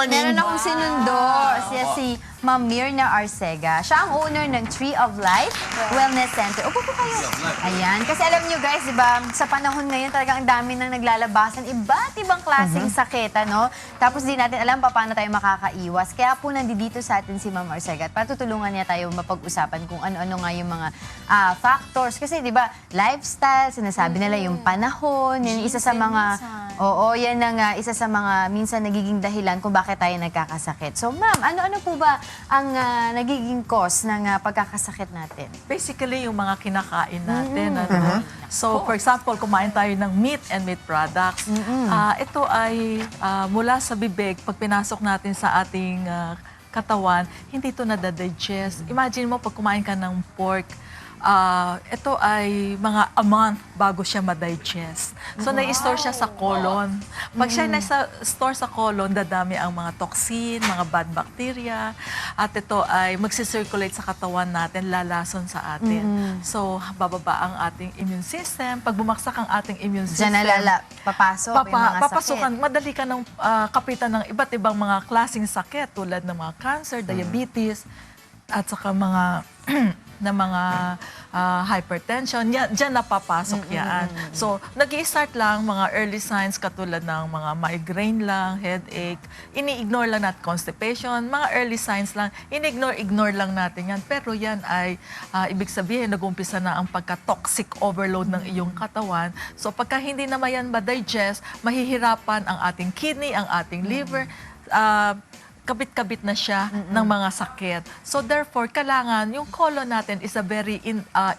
morning. Meron akong sinundo. Siya si Ma'am Mirna Arcega. Siya ang owner ng Tree of Life Wellness Center. Upo po kayo. Ayan. Kasi alam nyo guys, di ba, sa panahon ngayon talagang ang dami nang naglalabasan. Iba't ibang klaseng sakit, ano? Tapos di natin alam paano tayo makakaiwas. Kaya po nandito sa atin si Ma'am Arcega at patutulungan niya tayo mapag-usapan kung ano-ano nga yung mga factors. Kasi di ba, lifestyle, sinasabi nila yung panahon, yan isa sa mga... Oo, yan ang isa sa mga minsan nagiging dahilan kung bakit tayo nagkakasakit. So ma'am, ano-ano po ba ang nagiging cause ng pagkakasakit natin? Basically, yung mga kinakain natin. Ano? So, for example, kumain tayo ng meat and meat products. Ito ay mula sa bibig, pag pinasok natin sa ating katawan, hindi ito nadadigest. Imagine mo, pag kumain ka ng pork, ito ay mga a month bago siya ma-digest. So, nai-store siya sa colon. Pag siya nasa-store sa colon, dadami ang mga toxin, mga bad bacteria, at ito ay magsisirculate sa katawan natin, lalason sa atin. So, bababa ang ating immune system. Pag bumagsak ang ating immune system, Diyan papasok yung mga papasukan, sakit. madali ka ng kapitan ng iba't ibang mga klaseng sakit tulad ng mga cancer, diabetes, at saka mga na mga hypertension, diyan napapasok yan. So, nag-i-start lang mga early signs katulad ng mga migraine lang, headache, ini-ignore lang natin constipation, mga early signs lang, ini-ignore lang natin yan. Pero yan ay, ibig sabihin, nag-umpisa na ang pagka-toxic overload ng iyong katawan. So, pagka hindi naman yan ma-digest, mahihirapan ang ating kidney, ang ating liver, kabit-kabit na siya ng mga sakit. So therefore, kailangan yung colon natin is a very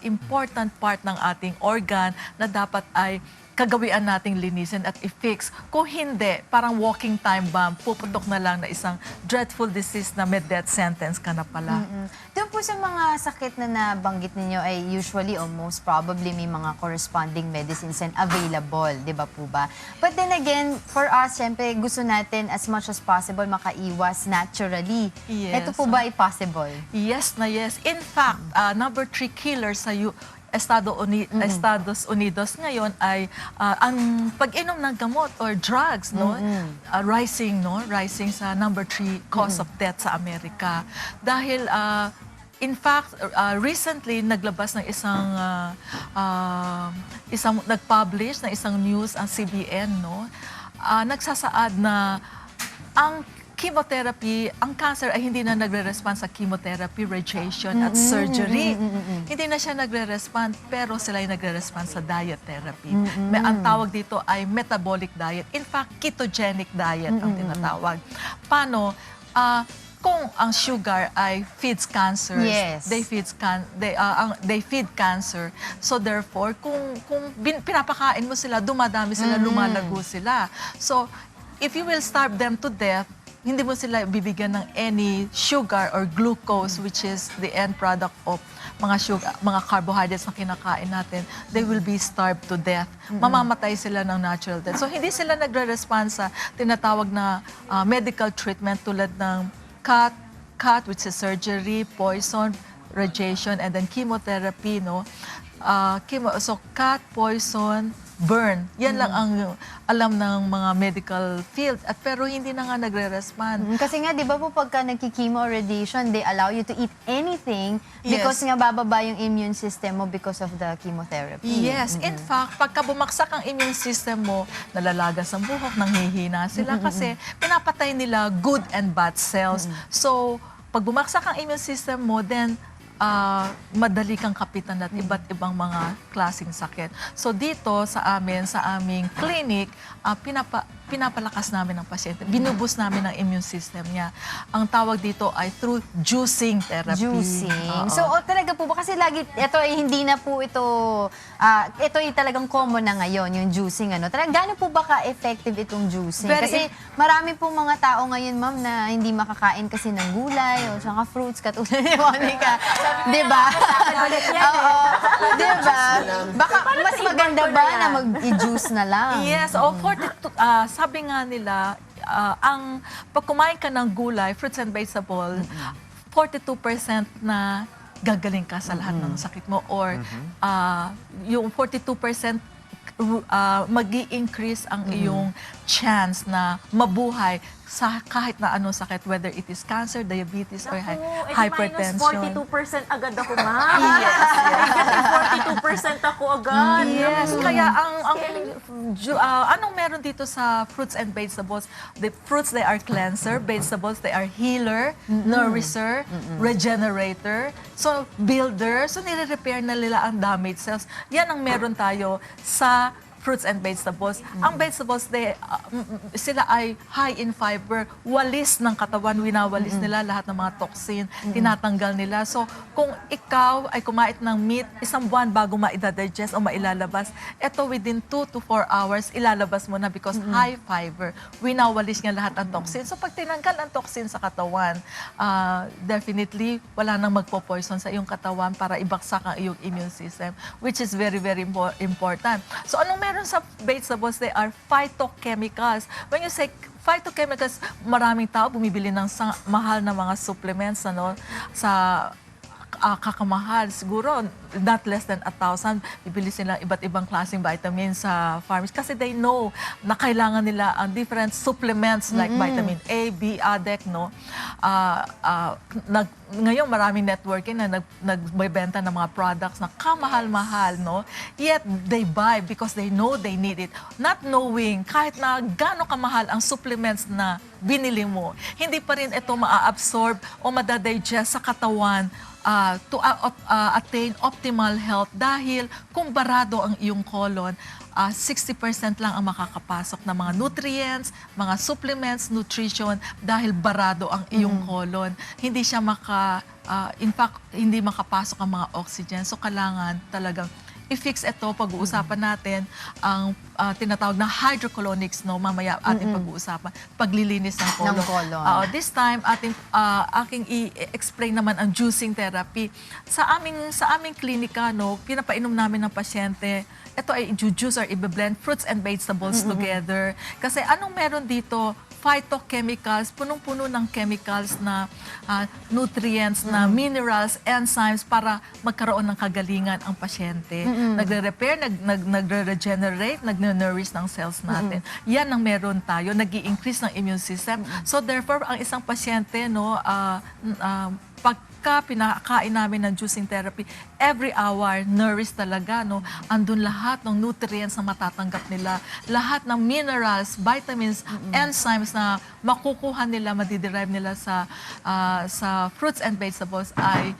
important part ng ating organ na dapat ay kagawian nating linisin at i-fix. Kung hindi, parang walking time bomb, puputok na lang na isang dreadful disease na may death sentence ka na pala. Doon po sa mga sakit na nabanggit ninyo ay usually or most probably may mga corresponding medicines and available, di ba po ba? But then again, for us, syempre gusto natin as much as possible makaiwas naturally. Yes. Ito po ba ay possible? Yes na yes. In fact, number 3 killer sa Estados Unidos ngayon ay ang pag-inom ng gamot or drugs, no? Rising sa number 3 cause of death sa Amerika. Dahil in fact, recently naglabas ng nag-publish ng isang news ang CBN, no? Nagsasaad na ang chemotherapy, ang cancer ay hindi na nagre-respond sa chemotherapy, radiation at surgery. Hindi na siya nagre-respond, pero sila ay nagre-respond sa diet therapy. Ang tawag dito ay metabolic diet. In fact, ketogenic diet ang tinatawag. Paano? Kung ang sugar ay feeds cancer, Yes. they feed cancer. So therefore, kung pinapakain mo sila, dumadami sila, lumalago sila. So if you will starve them to death, hindi mo sila bibigyan ng any sugar or glucose, which is the end product of mga carbohydrates na kinakain natin, they will be starved to death. Mamamatay sila ng natural death. So hindi sila nagre-respond sa tinatawag na medical treatment tulad ng CAT, which is surgery, poison, radiation, and then chemotherapy, no? So CAT, poison, burn. Yan lang ang alam ng mga medical field. Pero hindi na nga nagre-respond. Kasi nga, di ba po pagka nagki-chemo or radiation, they allow you to eat anything because Yes. nga bababa yung immune system mo because of the chemotherapy. Yes. In fact, pagka bumagsak ang immune system mo, nalalagas ang buhok, nanghihina sila kasi pinapatay nila good and bad cells. So, pag bumagsak ang immune system mo, then madali kang kapitan at iba't ibang mga klaseng sakit. So dito sa aming clinic, pinapalakas namin ang pasyente. Binubus namin ang immune system niya. Ang tawag dito ay through juicing therapy. Juicing. Oo. So, talaga po ba? Kasi lagi, ito ay hindi na po ito, ito ay talagang common na ngayon, yung juicing. Gano'n po ba ka-effective itong juicing? Kasi marami pong mga tao ngayon, ma'am, na hindi makakain kasi ng gulay o saka fruits, katulad ni Monica. Di ba? Oo. Di ba? Baka mas maganda ba na mag-i-juice na lang? Yes, sabi nga nila, pag kumain ka ng gulay, fruits and vegetable, 42% na gagaling ka sa lahat ng sakit mo or yung 42% mag-i-increase ang iyong chance na mabuhay sa kahit na anong sakit, whether it is cancer, diabetes, or hypertension. Minus 42% agad ako, ma'am. Yes. 42% ako agad. Yes, kaya anong meron dito sa fruits and vegetables? The fruits, they are cleanser. Vegetables, they are healer, nourisher, regenerator, so builder. So nire-repair na nila ang damaged cells. Yan ang meron tayo sa fruits and vegetables. Ang vegetables, sila ay high in fiber, walis ng katawan, winawalis nila lahat ng mga toxin, tinatanggal nila. So, kung ikaw ay kumain ng meat, isang buwan bago maidadigest o mailalabas, ito within 2 to 4 hours, ilalabas mo na because high fiber, winawalis niya lahat ng toxin. So, pag tinanggal ang toxin sa katawan, definitely, wala nang magpo-poison sa iyong katawan para ibaksak ang iyong immune system, which is very, very important. So, anong meron sa vegetables? They are phytochemicals. When you say phytochemicals, maraming tao bumibili ng mahal na mga supplements sa kakamahal. Siguro, not less than 1,000, bibili sila iba't ibang klaseng vitamins sa farms kasi they know na kailangan nila ang different supplements like vitamin A, B, ADEC, ngayon maraming networking na nagbebenta ng mga products na kamahal-mahal, Yet, they buy because they know they need it. Not knowing, kahit na gaano kamahal ang supplements na binili mo, hindi pa rin ito maa-absorb o madadigest sa katawan to attain optimal health dahil kung barado ang iyong colon, 60% lang ang makakapasok ng mga nutrients, mga supplements, nutrition dahil barado ang iyong colon. Hindi siya in fact, hindi makapasok ang mga oxygen. So, kailangan talagang i-fix ito. Pag-uusapan natin ang tinatawag na hydrocolonics, mamaya ating pag-uusapan, paglilinis ng colon. This time, aking i-explain naman ang juicing therapy. Sa aming klinika, pinapainom namin ng pasyente, ito ay i-juice or i-blend fruits and vegetables together. Kasi anong meron dito? Phytochemicals, punong-puno ng chemicals na nutrients, na minerals, enzymes para magkaroon ng kagalingan ang pasyente. Nagre-repair, nagre-regenerate, nag-nourish ng cells natin. Yan ang meron tayo, nag-i-increase ng immune system. So therefore, ang isang pasyente, pagka pinakain namin ng juicing therapy, every hour, nourish talaga, andun lahat ng nutrients na matatanggap nila, lahat ng minerals, vitamins, enzymes na makukuha nila, madiderive nila sa fruits and vegetables ay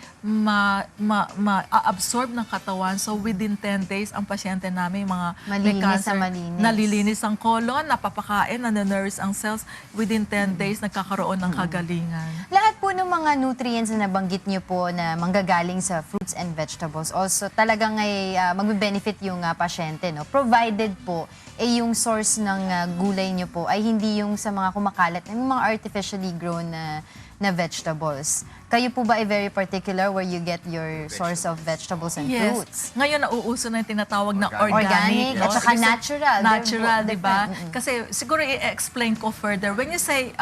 ma-absorb ng katawan. So within 10 days, ang pasyente namin, mga may cancer, nalilinis ang colon, napapakain, nanonourish ang cells, within 10 days, nagkakaroon ng kagalingan. Lahat po ng mga nutrients na nabanggit niyo po na manggagaling sa fruits and vegetables, also talagang ay magbe-benefit yung pasyente, provided po yung source ng gulay niyo po ay hindi yung sa mga kumakalat ng mga artificially grown na vegetables. Kayo po ba ay very particular where you get your source of vegetables and fruits? Ngayon nauuso na yung tinatawag na organic. At saka natural. Natural, di ba? Kasi siguro i-explain ko further. When you say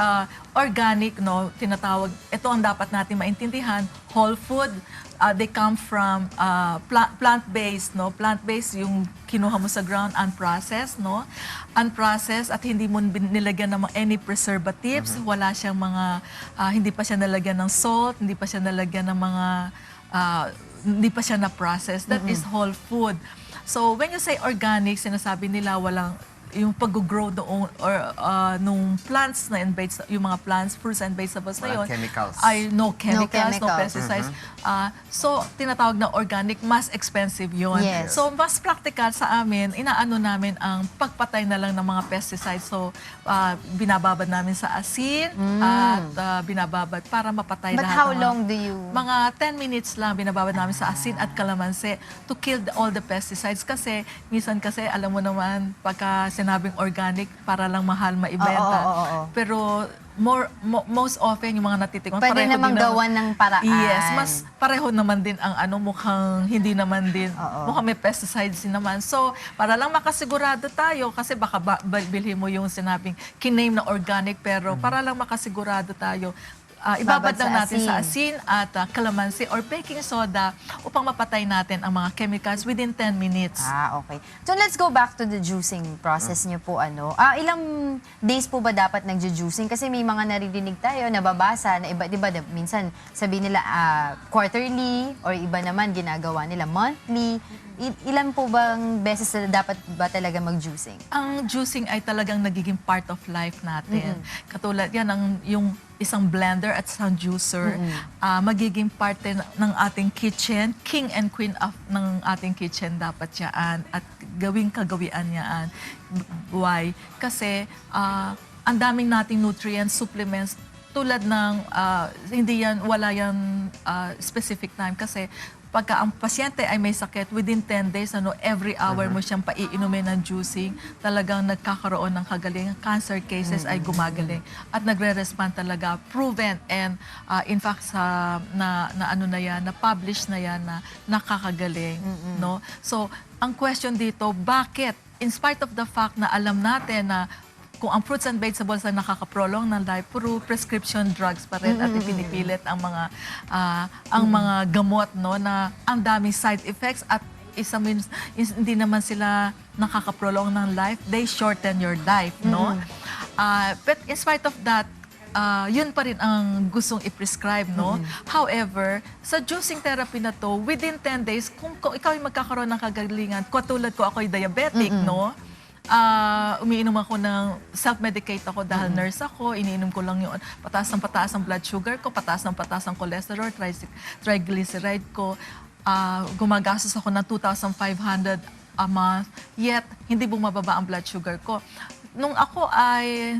organic, tinatawag, ito ang dapat natin maintindihan, whole food, they come from plant-based, Plant-based yung kinuha mo sa ground, unprocessed, Unprocessed at hindi mo nilagyan ng any preservatives, wala siyang mga, hindi pa siya nilagyan ng salt, hindi pa siya nilagyan ng mga, hindi pa siya na-process. That is whole food. So when you say organic, sinasabi nila walang, yung pag-grow doon or nung plants na yung mga plants, fruits and vegetables na yun, ay no chemicals, no pesticides. So, tinatawag na organic, mas expensive yun. Yes. So, mas practical sa amin, inaano namin ang pagpatay na lang ng mga pesticides. So, binababad namin sa asin at binababad para mapatay But lahat. how long do you? Mga 10 minutes lang binababad namin sa asin at kalamansi to kill all the pesticides. Kasi, minsan kasi, alam mo naman, pagka sinabing organic, para lang mahal maibenta. Pero most often yung mga natitikman, pwede pareho namang din gawan ng paraan. Yes, mas pareho naman din ang mukhang hindi naman din, mukhang may pesticides din naman. So, para lang makasigurado tayo, kasi baka bilhin mo yung sinabing kiname na organic, pero para lang makasigurado tayo, ibabad Babad sa lang natin sa asin. asin at calamansi or baking soda upang mapatay natin ang mga chemicals within 10 minutes. Okay. So let's go back to the juicing process niyo po. Ilang days po ba dapat nagju-juicing? Kasi may mga naririnig tayo, nababasa, na iba, di ba, minsan sabihin nila quarterly or iba naman ginagawa nila monthly. Ilan po bang beses na dapat ba talaga mag-juicing? Ang juicing ay talagang nagiging part of life natin. Katulad yan, yung isang blender at isang juicer, magiging parte ng ating kitchen, king and queen of ng ating kitchen dapat yan at gawing kagawian yan. Why? Kasi ang daming nating nutrients, supplements, tulad ng wala yan specific time kasi pagka ang pasyente ay may sakit, within 10 days, every hour mo siyang paiinumin ng juicing, talagang nagkakaroon ng kagaling. Cancer cases ay gumagaling at nagre-respond talaga, proven and in fact na-publish na yan na nakakagaling. No? So, ang question dito, bakit? In spite of the fact na alam natin na kung ang fruits and vegetables ay nakakaprolong ng life, puro prescription drugs pa rin at ipinipilit ang mga gamot, no, na ang daming side effects at hindi naman sila nakakaprolong ng life, they shorten your life, no? But in spite of that, yun pa rin ang gustong i-prescribe, no? However, sa juicing therapy na to, within 10 days, kung ikaw ay magkakaroon ng kagalingan, katulad ko, ako ay diabetic, no? Umiinom ako self-medicate ako dahil nurse ako, iniinom ko lang yun. Pataas ang blood sugar ko, pataas ang cholesterol, triglyceride ko. Gumagastos ako ng 2,500 a month, yet hindi bumababa ang blood sugar ko. Nung ako ay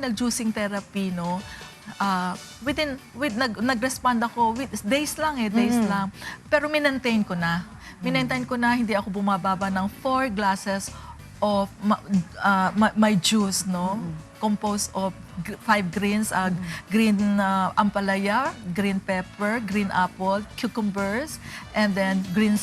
nag-juicing therapy, no, nag-respond ako with days lang. Pero minantain ko na. Hindi ako bumababa ng 4 glasses of my juice, no? Composed of 5 greens, green ampalaya, green pepper, green apple, cucumbers, and then green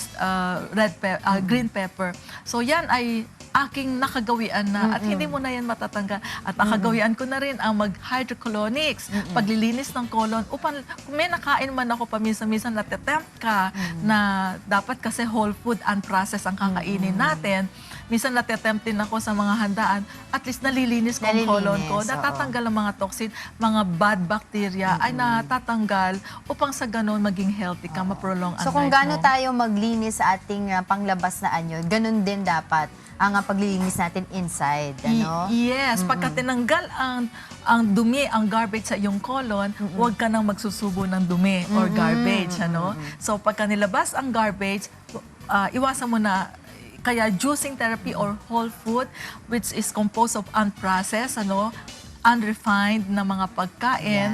pepper. So yan ay aking nakagawian na at hindi mo na yan matatanggal. At nakagawian ko na rin ang mag-hydrocolonics, paglilinis ng colon, upang kung may nakain man ako paminsan-minsan, natatempt ka na dapat kasi whole food unprocessed ang kakainin natin. Minsan natatempt din ako sa mga handaan, at least nalilinis ko ang colon ko, natatanggal ang mga toxin, mga bad bacteria ay natatanggal upang sa ganun maging healthy ka, maprolong ang life mo. So kung gaano tayo maglinis sa ating panglabas na anyo, ganun din dapat ang paglilinis natin inside, ano? Yes, pagka tinanggal ang dumi, ang garbage sa iyong colon, huwag ka nang magsusubo ng dumi or garbage, ano? So pagka nilabas ang garbage, iwasan mo na. Kaya juicing therapy or whole food, which is composed of unprocessed, unrefined na mga pagkain,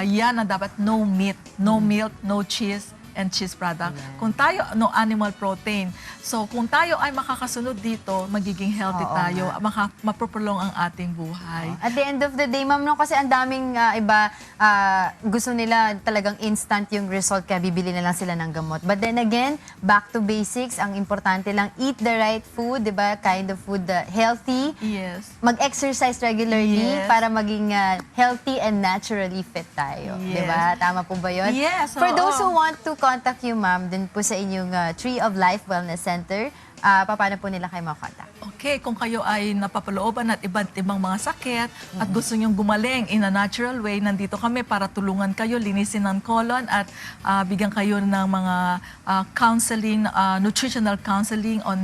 yan ang dapat no meat, no milk, no cheese, and cheese product. Kung tayo, no animal protein. So, kung tayo ay makakasunod dito, magiging healthy tayo, maprolong ang ating buhay. At the end of the day, ma'am, no, kasi ang daming iba, gusto nila talagang instant yung result, kaya bibili na lang sila ng gamot. But then again, back to basics, ang importante lang, eat the right food, di ba? Kind of food, healthy. Yes. Mag-exercise regularly Yes. para maging healthy and naturally fit tayo. Yes. Di ba? Tama po ba yun? Yes, For oo. those who want to contact you, ma'am, dun po sa inyong Tree of Life Wellness Center, paano po nila kayo makontak? Okay, kung kayo ay napapalooban at iba't ibang mga sakit at gusto nyong gumaling in a natural way, nandito kami para tulungan kayo, linisin ang colon at bigyan kayo ng mga counseling, nutritional counseling on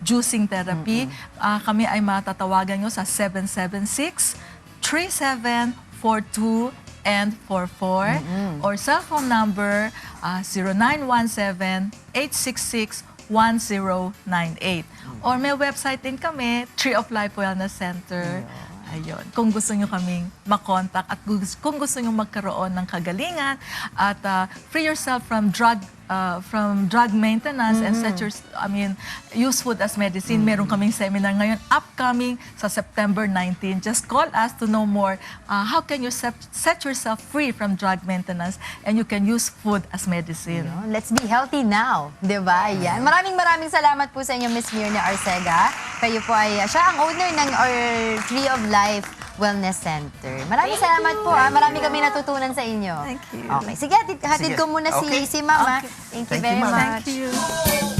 juicing therapy. Kami ay matatawagan nyo sa 776-3742 and 44 or cellphone number 0917-866-1098. Or may website din kami, Tree of Life Wellness Center. Ayun. Kung gusto nyo kaming makontak at kung gusto nyo magkaroon ng kagalingan at free yourself from drug maintenance and use food as medicine. Meron kaming seminar ngayon upcoming sa September 19. Just call us to know more how can you set yourself free from drug maintenance and you can use food as medicine. Let's be healthy now. Diba? Ayan. Maraming salamat po sa inyo, Miss Mirna Arcega. Kayo po ay, siya ang owner ng Tree of Life Wellness Center. Maraming salamat po. Marami kami natutunan sa inyo. Thank you. Okay. Sige, hatid ko muna Okay. si Mama. Okay. Thank you Thank you, very Ma'am. much. Thank you.